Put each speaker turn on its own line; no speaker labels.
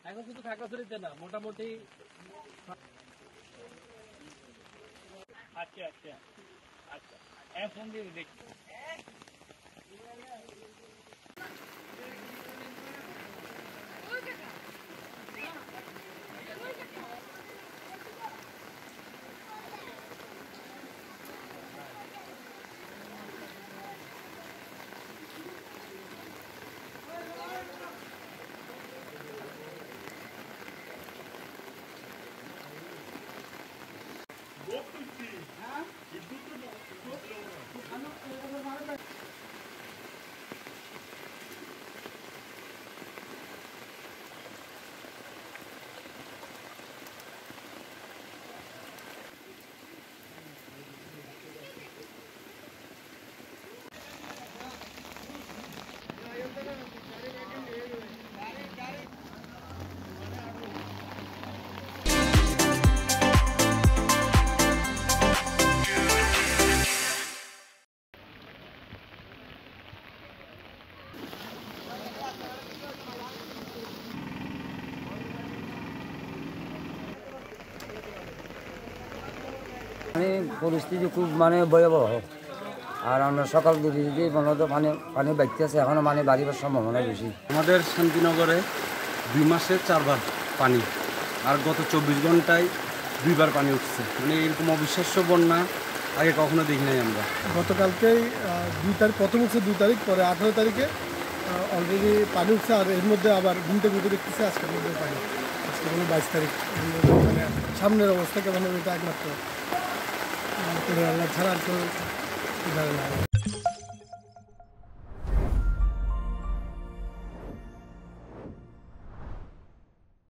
এখন শুধু খাগড়াছড়িতে না, মোটামুটি আচ্ছা আচ্ছা আচ্ছা এখন দিয়ে দেখি।
পরিস্থিতি খুব ভয়াবহ। আর আমরা সকাল দিকে মূলত পানি বাইতেছে, এখনো বাড়িবার সম্ভাবনা বেশি।
আমাদের শান্তিনগরে 2 মাসে 4 বার পানি, আর গত 24 ঘন্টায় 2 বার পানি উঠছে। এরকম অবিশ্বাস্য বন্যা আগে কখনো দেখি নাই আমরা।
গতকালকেই 2 তারিখ প্রথম উঠছে, 2 তারিখ পরে 18 তারিখে অলরেডি পানি উঠছে। আর এর মধ্যে আবার ঘুমতে দেখতেছে আজকের মধ্যে পানি, আজকে 22 তারিখ। সামনের অবস্থা কেমন হবে এটা একমাত্র আল্লাহ ছাড়া আর কেউ জানে না।